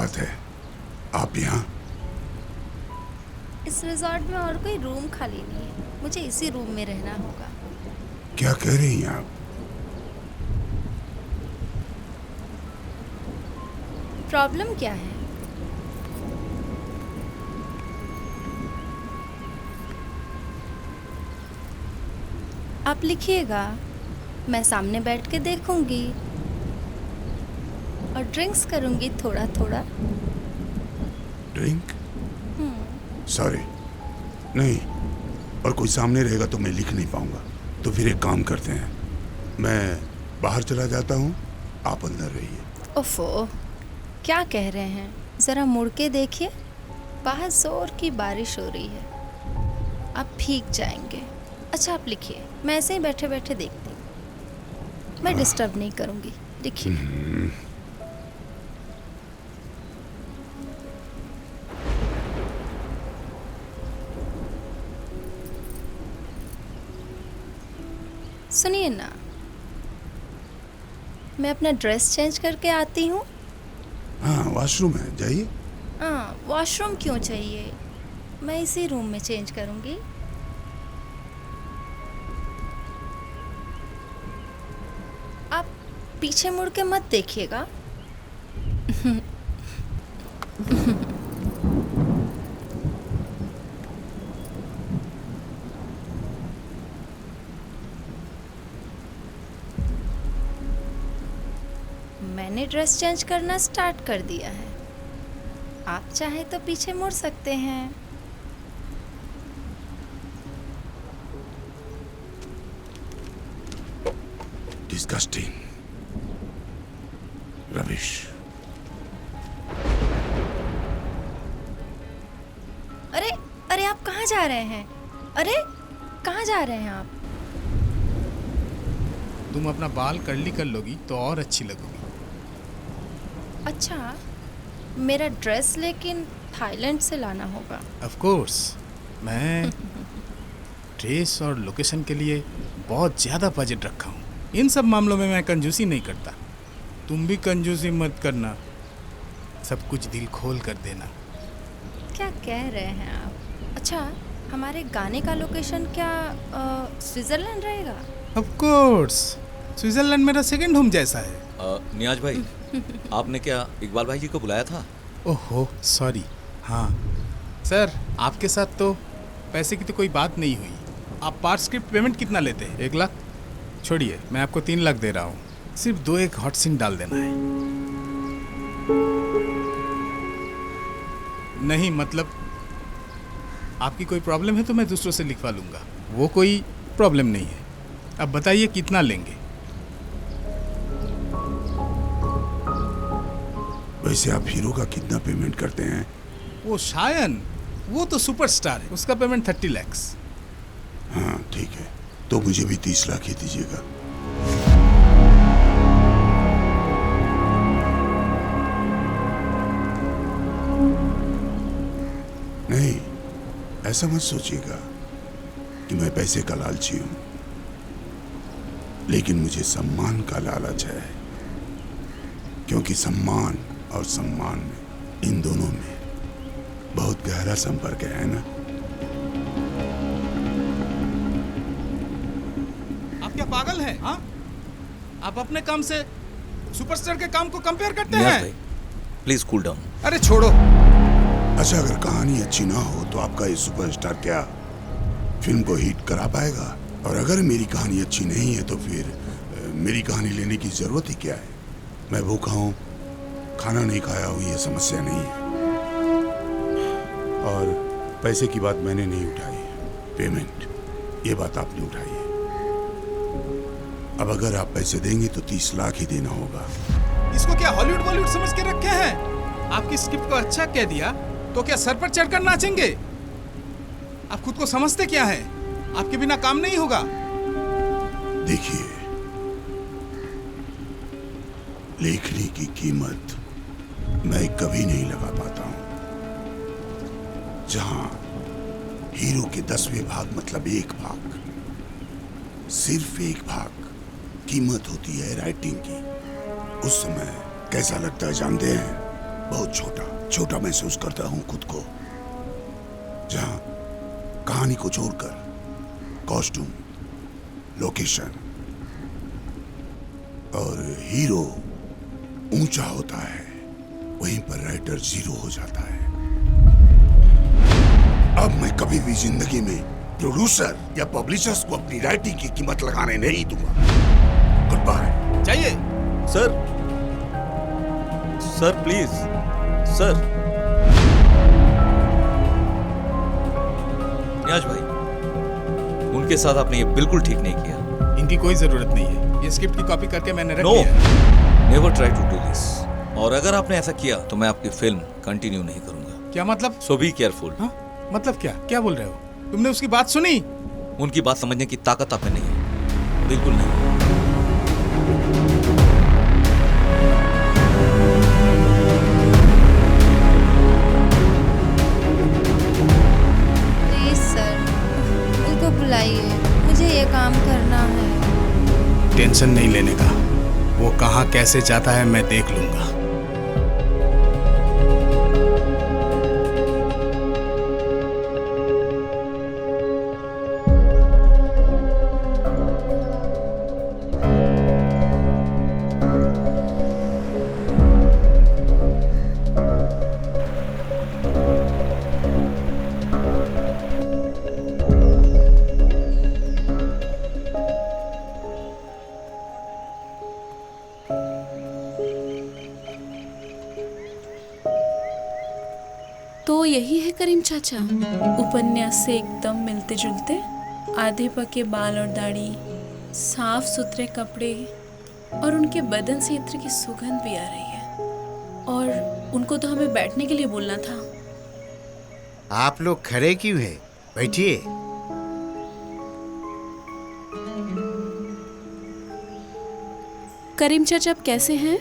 बात है, आप यहाँ? इस रिजॉर्ट में और कोई रूम खाली नहीं है, मुझे इसी रूम में रहना होगा। क्या कह रही हैं आप? प्रॉब्लम क्या है? आप लिखिएगा, मैं सामने बैठ के देखूंगी और ड्रिंक्स करूंगी थोड़ा थोड़ा। ड्रिंक? सॉरी, नहीं। और कोई सामने रहेगा तो मैं लिख नहीं पाऊंगा। तो फिर एक काम करते हैं, मैं बाहर चला जाता हूँ, आप अंदर रहिए। ओफो, क्या कह रहे हैं? ज़रा मुड़ के देखिए, बाहर जोर की बारिश हो रही है, आप भीग जाएंगे। अच्छा आप लिखिए, मैं ऐसे ही बैठे बैठे देखती हूँ, मैं डिस्टर्ब नहीं करूँगी। लिखिए। सुनिए ना, मैं अपना ड्रेस चेंज करके आती हूँ। हाँ, वॉशरूम है, जाइए। हाँ, वॉशरूम क्यों चाहिए? मैं इसी रूम में चेंज करूँगी। आप पीछे मुड़ के मत देखिएगा। मैंने ड्रेस चेंज करना स्टार्ट कर दिया है, आप चाहे तो पीछे मुड़ सकते हैं। Disgusting, rubbish. अरे अरे, आप कहाँ जा रहे हैं? अरे कहाँ जा रहे हैं आप? तुम अपना बाल कर्ली कर लोगी तो और अच्छी लगोगी। अच्छा, मेरा ड्रेस लेकिन थाईलैंड से लाना होगा। ऑफ कोर्स, मैं ड्रेस और लोकेशन के लिए बहुत ज़्यादा बजट रखा हूँ। इन सब मामलों में मैं कंजूसी नहीं करता। तुम भी कंजूसी मत करना, सब कुछ दिल खोल कर देना। क्या कह रहे हैं आप? अच्छा, हमारे गाने का लोकेशन क्या स्विट्जरलैंड रहेगा? ऑफ कोर्स, स्विट्जरलैंड मेरा सेकंड होम जैसा है। नियाज भाई, आपने क्या इकबाल भाई जी को बुलाया था? ओहो सॉरी। हाँ सर, आपके साथ तो पैसे की तो कोई बात नहीं हुई। आप पार्ट स्क्रिप्ट पेमेंट कितना लेते हैं? 1 लाख? छोड़िए, मैं आपको 3 लाख दे रहा हूँ, सिर्फ 2-1 हॉट सीन डाल देना है। नहीं मतलब आपकी कोई प्रॉब्लम है तो मैं दूसरों से लिखवा लूँगा, वो कोई प्रॉब्लम नहीं है। अब बताइए कितना लेंगे? वैसे आप हीरो का कितना पेमेंट करते हैं? वो शायन, वो तो सुपरस्टार है, उसका पेमेंट 30 लाख। हाँ ठीक है, तो मुझे भी 30 लाख ही दीजिएगा। नहीं, ऐसा मत सोचिएगा कि मैं पैसे का लालची हूं, लेकिन मुझे सम्मान का लालच है, क्योंकि सम्मान और सम्मान में, इन दोनों में बहुत गहरा संपर्क है ना? आप क्या पागल हैं? हाँ, आप अपने काम से सुपरस्टार के काम को कंपेयर करते नियाज हैं? भाई, प्लीज कूल डाउन। अरे छोड़ो। अच्छा, अगर कहानी अच्छी ना हो तो आपका ये सुपरस्टार क्या फिल्म को हिट करा पाएगा? और अगर मेरी कहानी अच्छी नहीं है तो फिर मेरी कहानी लेने की जरूरत ही क्या है? मैं भूखा हूँ, खाना नहीं खाया हूँ, ये समस्या नहीं है। और पैसे की बात मैंने नहीं उठाई है, पेमेंट ये बात आपने उठाई है। अब अगर आप पैसे देंगे तो 30 लाख ही देना होगा। इसको क्या हॉलीवुड बॉलीवुड समझ के रखे हैं? आपकी स्क्रिप्ट को अच्छा कह दिया तो क्या सर पर चढ़कर नाचेंगे? आप खुद को समझते क्या है? आपके बिना काम नहीं होगा। देखिए, लेखनी की कीमत मैं कभी नहीं लगा पाता हूं। जहां हीरो के 10वें भाग मतलब 1 भाग, सिर्फ 1 भाग कीमत होती है राइटिंग की, उस समय कैसा लगता है जानते हैं? बहुत छोटा छोटा महसूस करता हूं खुद को, जहां कहानी को छोड़कर कॉस्ट्यूम, लोकेशन और हीरो ऊंचा होता है, वहीं पर राइटर जीरो हो जाता है। अब मैं कभी भी जिंदगी में प्रोड्यूसर या पब्लिशर्स को अपनी राइटिंग की कीमत लगाने नहीं दूंगा। Good bye. चाहिए sir, sir please, sir. Niyaz भाई, उनके साथ आपने ये बिल्कुल ठीक नहीं किया। इनकी कोई जरूरत नहीं है, ये स्क्रिप्ट की कॉपी करके मैंने रख नो, लिया है। Never try to do this. और अगर आपने ऐसा किया तो मैं आपकी फिल्म कंटिन्यू नहीं करूंगा। क्या मतलब? सो बी केयरफुल। हाँ, मतलब क्या क्या बोल रहे हो? तुमने उसकी बात सुनी? उनकी बात समझने की ताकत आप में नहीं है, बिल्कुल नहीं। प्लीज सर, उनको बुलाइए, मुझे ये काम करना है। टेंशन नहीं लेने का, वो कहाँ कैसे जाता है मैं देख लूंगा। तो यही है करीम चाचा, उपन्यास से एकदम मिलते जुलते, आधे पके बाल और दाढ़ी, साफ सुथरे कपड़े, और उनके बदन से इत्र की सुगंध भी आ रही है। और उनको तो हमें बैठने के लिए बोलना था। आप लोग खड़े क्यों हैं? बैठिए। करीम चाचा, आप कैसे हैं?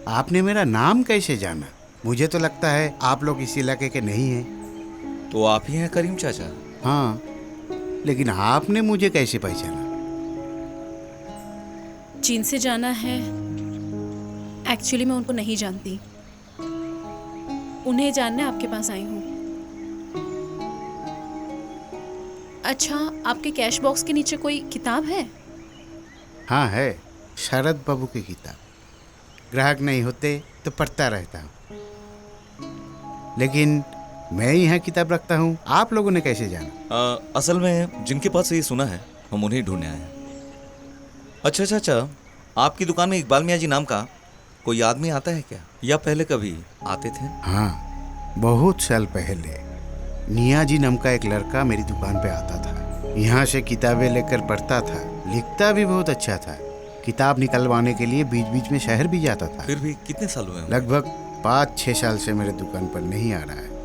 आपने मेरा नाम कैसे जाना? मुझे तो लगता है आप लोग इस इलाके के नहीं हैं। तो आप ही हैं करीम चाचा? हाँ, लेकिन आपने मुझे कैसे पहचाना? जिनसे जाना है, एक्चुअली मैं उनको नहीं जानती, उन्हें जानने आपके पास आई हूँ। अच्छा, आपके कैश बॉक्स के नीचे कोई किताब है? हाँ है, शरद बाबू की किताब। ग्राहक नहीं होते तो पढ़ता रहता हूँ, लेकिन मैं यहाँ किताब रखता हूँ, आप लोगों ने कैसे जाना? असल में जिनके पास से ये सुना है, हम उन्हें ढूंढने आए हैं। अच्छा चाचा, आपकी दुकान में इकबाल मियाँ जी नाम का कोई आदमी आता है क्या, या पहले कभी आते थे? हाँ, बहुत साल पहले नियाजी नाम का एक लड़का मेरी दुकान पे आता था। यहाँ से किताबें लेकर पढ़ता था, लिखता भी बहुत अच्छा था। किताब निकलवाने के लिए बीच बीच में शहर भी जाता था। फिर भी कितने साल हुए होंगे? लगभग 5-6 साल से मेरे दुकान पर नहीं आ रहा है।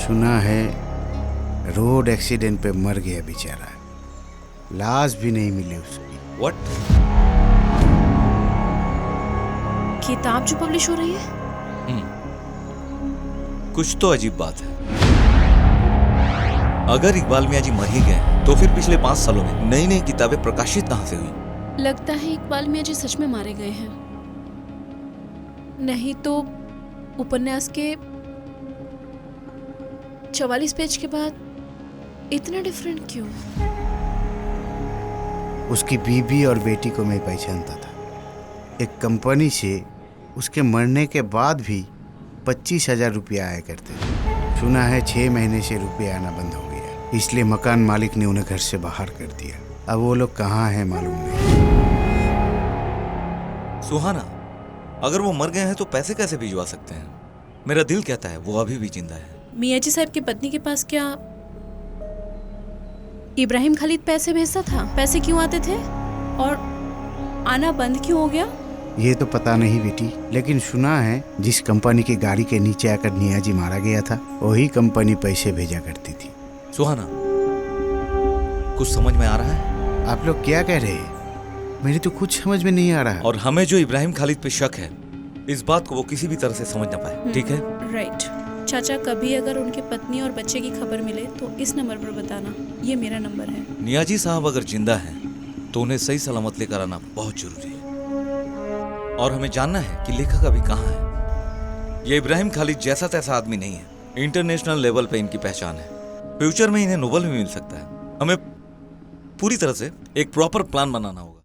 सुना है रोड एक्सीडेंट पे मर गया बेचारा, लाश भी नहीं मिली उसकी। What? किताब जो पब्लिश हो रही है? कुछ तो अजीब बात है। अगर इकबाल मियाँ जी मर ही गए, तो फिर पिछले 5 सालों में नई नई किताबें प्रकाशित कहाँ से हुई? लगता है इकबाल मियाँ जी सच में मारे गए हैं, नहीं तो उपन्यास के 44 पेज के बाद इतना डिफरेंट क्यों? उसकी बीबी और बेटी को मैं पहचानता था। एक कंपनी से उसके मरने के बाद भी 25,000 रुपया आया करते थे। सुना है 6 महीने से रुपया आना बंद हो गया, इसलिए मकान मालिक ने उन्हें घर से बाहर कर दिया। अब वो लोग कहाँ हैं मालूम नहीं। सुहाना, अगर वो मर गए हैं तो पैसे कैसे भिजवा सकते हैं? मेरा दिल कहता है वो अभी भी जिंदा है। मियाँ जी साहब की पत्नी के पास क्या इब्राहिम खालिद पैसे भेजता था? पैसे क्यों आते थे और आना बंद क्यों हो गया? ये तो पता नहीं बेटी, लेकिन सुना है जिस कंपनी की गाड़ी के नीचे आकर नियाजी मारा गया था, वही कंपनी पैसे भेजा करती थी। सुहाना, कुछ समझ में आ रहा है? आप लोग क्या कह रहे हैं? मेरी तो कुछ समझ में नहीं आ रहा। और हमें जो इब्राहिम खालिद पे शक है, इस बात को वो किसी भी तरह से समझ ना पाए, ठीक है? राइट। चाचा, कभी अगर उनके पत्नी और बच्चे की खबर मिले तो इस नंबर पर बताना, ये मेरा नंबर है। नियाजी साहब अगर जिंदा हैं तो उन्हें सही सलामत लेकर आना बहुत जरूरी है। और हमें जानना है कि लेखक अभी कहाँ है। ये इब्राहिम खालिद जैसा तैसा आदमी नहीं है, इंटरनेशनल लेवल पे इनकी पहचान है। फ्यूचर में इन्हें नोबेल भी मिल सकता है। हमें पूरी तरह से एक प्रॉपर प्लान बनाना होगा।